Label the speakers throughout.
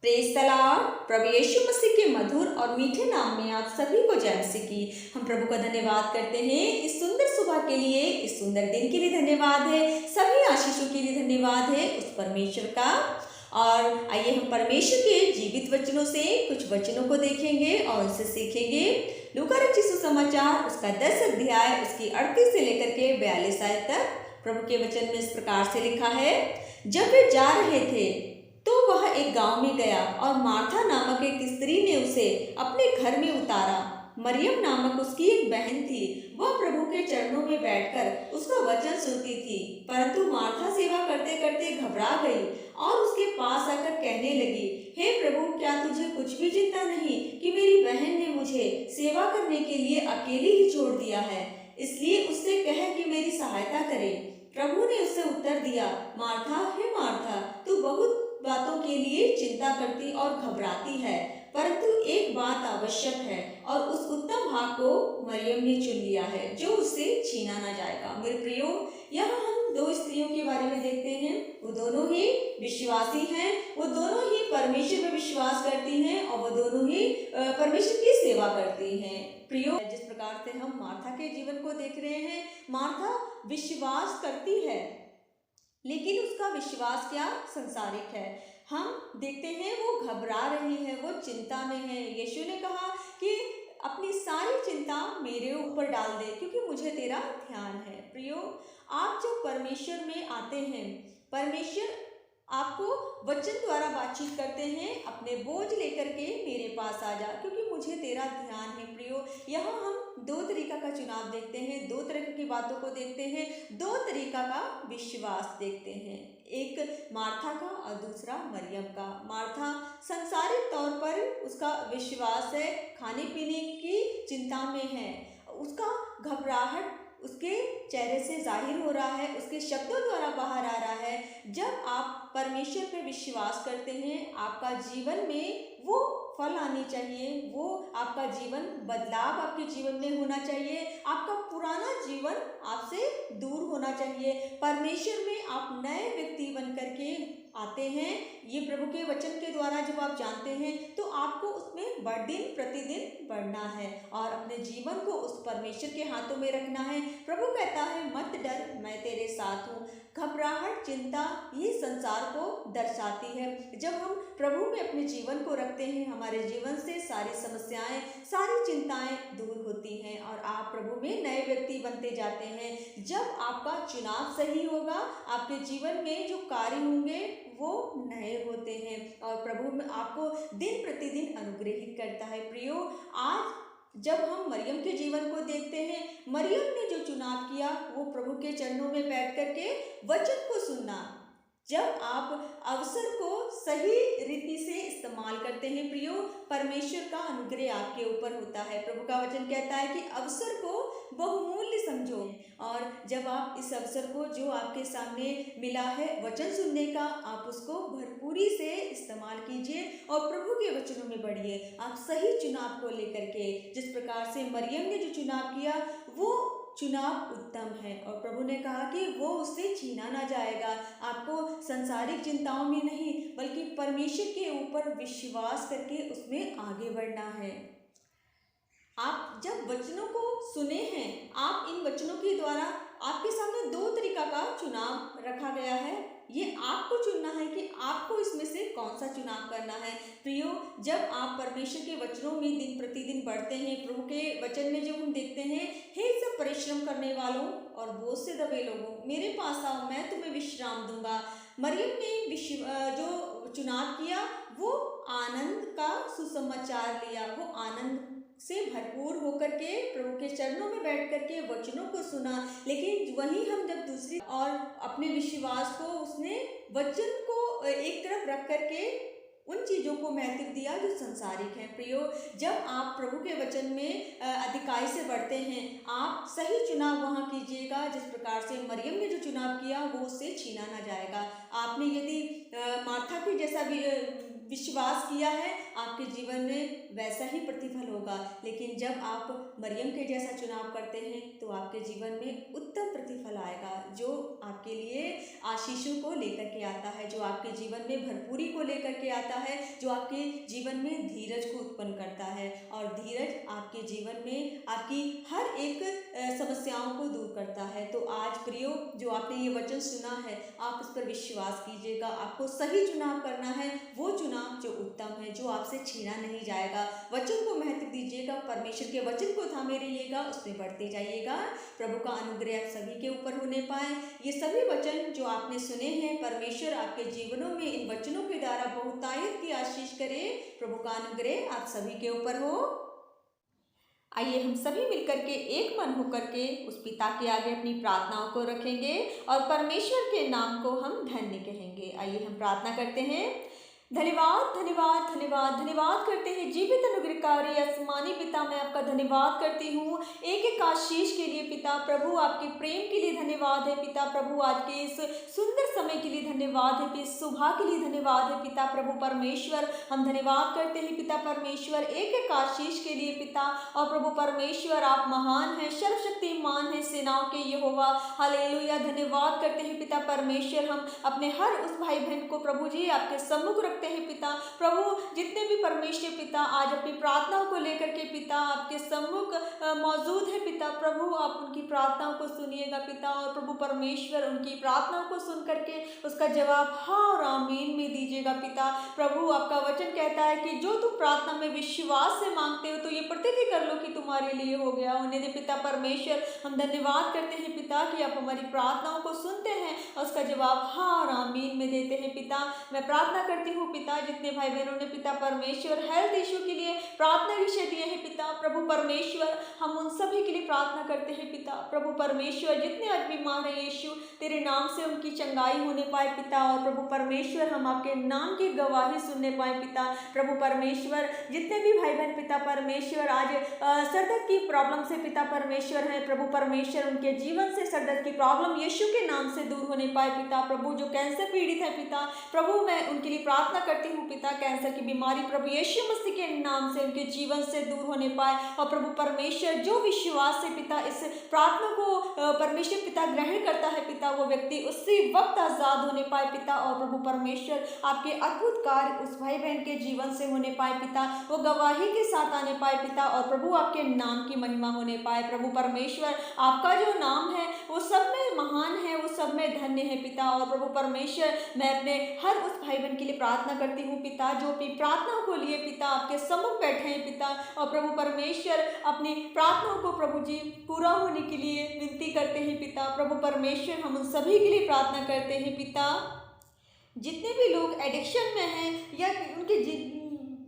Speaker 1: Praise the Lord. प्रभु यीशु मसीह के मधुर और मीठे नाम में आप सभी को जय मसीह की। हम प्रभु का धन्यवाद करते हैं इस सुंदर सुबह के लिए, इस सुंदर दिन के लिए धन्यवाद है, सभी आशीषों के लिए धन्यवाद है उस परमेश्वर का। और आइए हम परमेश्वर के जीवित वचनों से कुछ वचनों को देखेंगे और उनसे सीखेंगे। लूका रचित सुसमाचार उसका 10 अध्याय उसकी 38 से लेकर के 42 आयत तक प्रभु के वचन में इस प्रकार से लिखा है। जब वे जा रहे थे तो वह एक गांव में गया और मार्था नामक एक स्त्री ने उसे अपने घर में उतारा। मरियम नामक उसकी एक बहन थी, वह प्रभु के चरणों में बैठकर उसका वचन सुनती थी। परंतु मार्था सेवा करते करते घबरा गई और उसके पास आकर कहने लगी, हे प्रभु, क्या तुझे कुछ भी चिंता नहीं कि मेरी बहन ने मुझे सेवा करने के लिए अकेली ही छोड़ दिया है? इसलिए उससे कह कि मेरी सहायता करे। प्रभु ने उससे उत्तर दिया, मार्था, हे मार्था, तू बहुत बातों के लिए चिंता करती और घबराती है, परंतु एक बात आवश्यक है और उस उत्तम भाग को मरियम ने चुन लिया है जो उससे छीना ना जाएगा। मेरे प्रियो, यहाँ हम दो स्त्रियों के बारे में देखते हैं। वो दोनों ही विश्वासी हैं, वो दोनों ही परमेश्वर पर विश्वास करती हैं और वो दोनों ही परमेश्वर की सेवा करती हैं। प्रियो, जिस प्रकार से हम मार्था के जीवन को देख रहे हैं, मार्था विश्वास करती है लेकिन उसका विश्वास क्या संसारिक है। हम देखते हैं वो घबरा रही है, वो चिंता में है। यीशु ने कहा कि अपनी सारी चिंता मेरे ऊपर डाल दे क्योंकि मुझे तेरा ध्यान है। प्रियो, आप जब परमेश्वर में आते हैं, परमेश्वर आपको वचन द्वारा बातचीत करते हैं, अपने बोझ लेकर के मेरे पास आ जा क्योंकि मुझे तेरा ध्यान है। प्रियो, यहाँ हम दो तरीका का चुनाव देखते हैं, दो तरह की बातों को देखते हैं, दो तरीका का विश्वास देखते हैं, एक मार्था का और दूसरा मरियम का। मार्था संसारिक तौर पर उसका विश्वास है, खाने पीने की चिंता में है, उसका घबराहट उसके चेहरे से जाहिर हो रहा है, उसके शब्दों द्वारा बाहर आ रहा है। जब आप परमेश्वर पे विश्वास करते हैं, आपका जीवन में वो फल आनी चाहिए, वो आपका जीवन बदलाव आपके जीवन में होना चाहिए, आपका पुराना जीवन आपसे दूर होना चाहिए। परमेश्वर में आप नए व्यक्ति बन करके आते हैं। ये प्रभु के वचन के द्वारा जब आप जानते हैं तो आपको उसमें दिन प्रतिदिन बढ़ना है और अपने जीवन को उस परमेश्वर के हाथों में रखना है। प्रभु कहता है, मत डर, मैं तेरे साथ हूँ। घबराहट, चिंता ये संसार को दर्शाती है। जब हम प्रभु में अपने जीवन को रखते हैं, हमारे जीवन से सारी समस्याएं, सारी चिंताएं दूर होती हैं और आप प्रभु में नए व्यक्ति बनते जाते हैं। जब आपका चुनाव सही होगा, आपके जीवन में जो कार्य होंगे वो नए होते हैं और प्रभु में आपको दिन प्रतिदिन अनुग्रहित करता है। प्रियो, आज जब हम मरियम के जीवन को देखते हैं, मरियम ने जो चुनाव किया वो प्रभु के चरणों में बैठ करके वचन को सुनना। जब आप अवसर को सही रीति से इस्तेमाल करते हैं प्रियो, परमेश्वर का अनुग्रह आपके ऊपर होता है। प्रभु का वचन कहता है कि अवसर को बहुमूल्य समझो और जब आप इस अवसर को जो आपके सामने मिला है वचन सुनने का, आप उसको भरपूरी से इस्तेमाल कीजिए और प्रभु के वचनों में बढ़िए। आप सही चुनाव को लेकर के, जिस प्रकार से मरियम ने जो चुनाव किया वो चुनाव उत्तम है और प्रभु ने कहा कि वो उससे छीना ना जाएगा। आपको संसारिक चिंताओं में नहीं बल्कि परमेश्वर के ऊपर विश्वास करके उसमें आगे बढ़ना है। आप जब वचनों को सुने हैं, आप इन वचनों के द्वारा आपके सामने दो तरीका का चुनाव रखा गया है। ये आपको चुनना है कि आपको इसमें से कौन सा चुनाव करना है। प्रियो, जब आप परमेश्वर के वचनों में दिन प्रतिदिन बढ़ते हैं, प्रभु के वचन में जो हम देखते हैं, हे सब परिश्रम करने वालों और बोझ से दबे लोगों, मेरे पास आओ, मैं तुम्हें विश्राम दूंगा। मरियम ने जो चुनाव किया वो आनंद का सुसमाचार लिया, वो आनंद से भरपूर होकर के प्रभु के चरणों में बैठ करके वचनों को सुना। लेकिन वहीं हम जब दूसरी और अपने विश्वास को, उसने वचन को एक तरफ रख करके उन चीज़ों को महत्व दिया जो संसारिक हैं। प्रियो, जब आप प्रभु के वचन में अधिकाई से बढ़ते हैं, आप सही चुनाव वहाँ कीजिएगा जिस प्रकार से मरियम ने जो चुनाव किया वो उससे छीना ना जाएगा। आपने यदि मार्था की जैसा भी विश्वास किया है आपके जीवन में वैसा ही प्रतिफल होगा। लेकिन जब आप मरियम के जैसा चुनाव करते हैं तो आपके जीवन में उत्तम प्रतिफल आएगा, जो आपके लिए आशीषों को लेकर के आता है, जो आपके जीवन में भरपूरी को लेकर के आता है, जो आपके जीवन में धीरज को उत्पन्न करता है। और धीरज आपके जीवन में आपकी हर एक समस्याओं को दूर करता है। तो आज प्रियो, जो आपने ये वचन सुना है, आप उस पर विश्वास कीजिएगा। आपको सही चुनाव करना है, वो चुनाव जो उत्तम है, जो आपसे छीना नहीं जाएगा। वचन को महत्व दीजिएगा, परमेश्वर के वचन को थामे रहिएगा, उसमें बढ़ते जाइएगा। प्रभु का अनुग्रह आप सभी के ऊपर होने पाए। ये सभी वचन जो आपने सुने हैं, परमेश्वर आपके जीवनों में इन वचनों के द्वारा बहुतायत की आशीष करे। प्रभु का अनुग्रह आप सभी के ऊपर हो। आइए हम सभी मिलकर के एक मन होकर के उस पिता के आगे अपनी प्रार्थनाओं को रखेंगे और परमेश्वर के नाम को हम धन्य कहेंगे। आइए हम प्रार्थना करते हैं। धन्यवाद धन्यवाद धन्यवाद धन्यवाद करते हैं जीवित अनुग्रहकारी आसमानी पिता, मैं आपका धन्यवाद करती हूँ एक एक आशीष के लिए पिता प्रभु, आपके प्रेम के लिए धन्यवाद है पिता प्रभु, आज के इस सुंदर समय के लिए धन्यवाद है, इस सुबह के लिए धन्यवाद है पिता प्रभु परमेश्वर। हम धन्यवाद करते हैं पिता परमेश्वर एक एक आशीष के लिए पिता। और प्रभु परमेश्वर आप महान हैं, सर्वशक्तिमान हैं, सेनाओं के यहोवा, हालेलुया। धन्यवाद करते हैं पिता परमेश्वर। हम अपने हर उस भाई बहन को प्रभु जी आपके सम्मुख रखते हैं पिता प्रभु, जितने भी परमेश्वर पिता आज अपनी प्रार्थनाओं को लेकर के पिता आपके सम्मुख मौजूद है पिता प्रभु, आप उनकी प्रार्थनाओं को सुनिएगा पिता। और प्रभु परमेश्वर उनकी प्रार्थनाओं को सुन करके उसका जवाब हाँ और आमीन में दीजिएगा पिता प्रभु। आपका वचन कहता है कि जो तुम प्रार्थना में विश्वास से मांगते हो तो ये प्रतीति कर लो कि तुम्हारे लिए हो गया होने दे पिता परमेश्वर। हम धन्यवाद करते हैं पिता कि आप हमारी प्रार्थनाओं को सुनते हैं और उसका जवाब हाँ और आमीन में देते हैं पिता। मैं प्रार्थना करती हूँ पिता, जितने भाई बहनों ने पिता परमेश्वर हेल्थ इशू के लिए प्रार्थना विषय दिए हैं पिता प्रभु परमेश्वर, हम उन सभी के लिए प्रार्थना करते हैं पिता प्रभु परमेश्वर। जितने आज बीमार हैं यीशु, तेरे नाम से उनकी चंगाई होने पाए पिता। और प्रभु परमेश्वर हम आपके नाम की गवाही सुनने पाए पिता प्रभु परमेश्वर। जितने भी भाई बहन पिता परमेश्वर आज सरदर्द की प्रॉब्लम से पिता परमेश्वर है प्रभु परमेश्वर, उनके जीवन से सरदर्द की प्रॉब्लम यीशु के नाम से दूर होने पाए पिता प्रभु। जो कैंसर पीड़ित है पिता प्रभु, मैं उनके लिए प्रार्थना करती हूँ पिता, कैंसर की बीमारी प्रभु यीशु मसीह के नाम से उनके जीवन से दूर होने पाए। और प्रभु परमेश्वर जो विश्वास से पिता इस प्रार्थना को परमेश्वर पिता ग्रहण करता है पिता, वो व्यक्ति उसी वक्त आजाद होने पाए पिता। और प्रभु परमेश्वर आपके अद्भुत कार्य उस भाई बहन के जीवन से होने पाए पिता, वो गवाही के साथ आने पाए पिता। और प्रभु आपके नाम की महिमा होने पाए प्रभु परमेश्वर। आपका जो नाम है वो सब में महान है, वो सब में धन्य है पिता। और प्रभु परमेश्वर मैं अपने हर उस भाई बहन के लिए प्रार्थना करती हूँ पिता, जो अपनी प्रार्थनाओं को लिए पिता आपके सम्मुख बैठे हैं पिता। और प्रभु परमेश्वर अपनी प्रार्थनाओं को प्रभु जी पूरा होने के लिए विनती करते हैं पिता प्रभु परमेश्वर। हम उन सभी के लिए प्रार्थना करते हैं पिता, जितने भी लोग एडिक्शन में हैं या उनके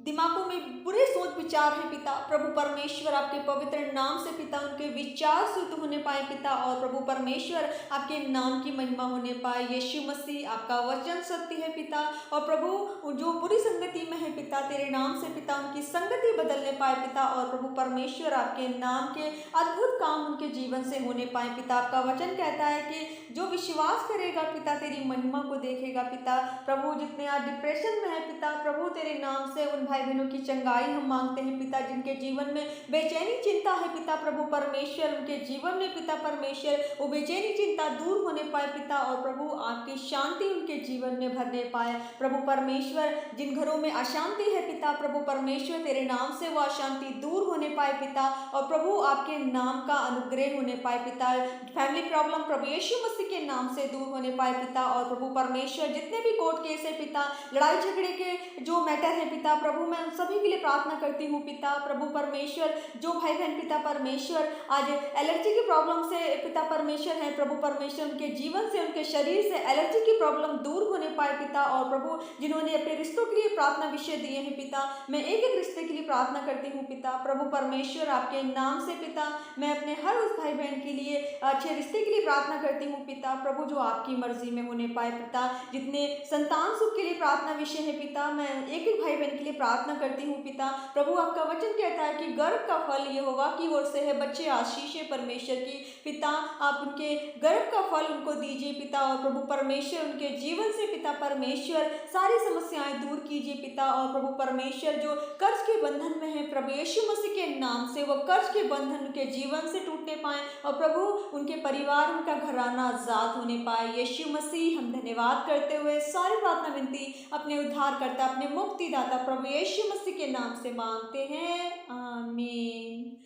Speaker 1: दिमागों में बुरे सोच विचार है पिता प्रभु परमेश्वर, आपके पवित्र नाम से पिता उनके विचार शुद्ध होने पाए पिता। और प्रभु परमेश्वर आपके नाम की महिमा होने पाए। यीशु मसीह आपका वचन सत्य है पिता। और प्रभु जो बुरी संगति में है पिता, तेरे नाम से पिता उनकी संगति बदलने पाए पिता। और प्रभु परमेश्वर आपके नाम के अद्भुत काम उनके जीवन से होने पाए पिता। आपका वचन कहता है कि जो विश्वास करेगा पिता तेरी महिमा को देखेगा पिता प्रभु। जितने आज डिप्रेशन में है पिता प्रभु, तेरे नाम से उन भाई बहनों की चंगाई हम मांगते हैं पिता, जिनके जीवन में बेचैनी चिंता है पिता प्रभु परमेश्वर, उनके जीवन में पिता परमेश्वर वो बेचैनी चिंता दूर होने पाए पिता। और प्रभु आपकी शांति उनके जीवन में भरने पाए प्रभु परमेश्वर। जिन घरों में अशांति है पिता प्रभु परमेश्वर, तेरे नाम से वो अशांति दूर होने पाए पिता। और प्रभु आपके नाम का अनुग्रह होने पाए पिता। फैमिली प्रॉब्लम प्रभु यीशु मसीह के नाम से दूर होने पाए पिता। और प्रभु परमेश्वर जितने भी कोर्ट केस है पिता, लड़ाई झगड़े के जो मैटर है पिता प्रभु, मैं उन सभी के लिए प्रार्थना करती हूँ पिता प्रभु परमेश्वर। जो भाई बहन पिता परमेश्वर आज एलर्जी की प्रॉब्लम से पिता परमेश्वर है प्रभु परमेश्वर, उनके जीवन से उनके शरीर से एलर्जी की प्रॉब्लम दूर होने पाए पिता। और प्रभु जिन्होंने अपने रिश्तों के लिए प्रार्थना विषय दिए हैं पिता, मैं एक एक रिश्ते के लिए प्रार्थना करती हूँ पिता प्रभु परमेश्वर। आपके नाम से पिता मैं अपने हर उस भाई बहन के लिए अच्छे रिश्ते के लिए प्रार्थना करती हूँ पिता प्रभु, जो आपकी मर्जी में होने पाए पिता। जितने संतान सुख के लिए प्रार्थना विषय है पिता, मैं एक एक भाई बहन के लिए प्रार्थना प्रार्थना करती हूँ पिता। प्रभु आपका वचन कहता है कि गर्भ का फल यहोवा की ओर से है, बच्चे आशीष है परमेश्वर की। पिता आप उनके गर्भ का फल उनको दीजिए पिता, और प्रभु परमेश्वर उनके जीवन से पिता परमेश्वर सारी समस्याएं दूर कीजिए पिता। और प्रभु परमेश्वर जो कर्ज के बंधन में है, प्रभु यीशु मसीह के नाम से वो कर्ज के बंधन उनके जीवन से टूटने पाए, और प्रभु उनके परिवार उनका घराना आजाद होने पाए। यीशु मसीह हम धन्यवाद करते हुए सारी प्रार्थना विनती अपने उद्धारकर्ता अपने मुक्तिदाता प्रभु यीशु मसीह के नाम से मांगते हैं, आमीन।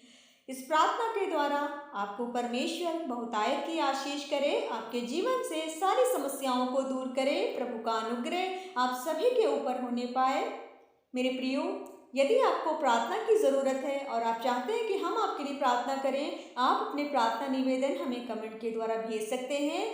Speaker 1: इस प्रार्थना के द्वारा आपको परमेश्वर बहुतायत की आशीष करे, आपके जीवन से सारी समस्याओं को दूर करे। प्रभु का अनुग्रह आप सभी के ऊपर होने पाए। मेरे प्रियो, यदि आपको प्रार्थना की ज़रूरत है और आप चाहते हैं कि हम आपके लिए प्रार्थना करें, आप अपने प्रार्थना निवेदन हमें कमेंट के द्वारा भेज सकते हैं।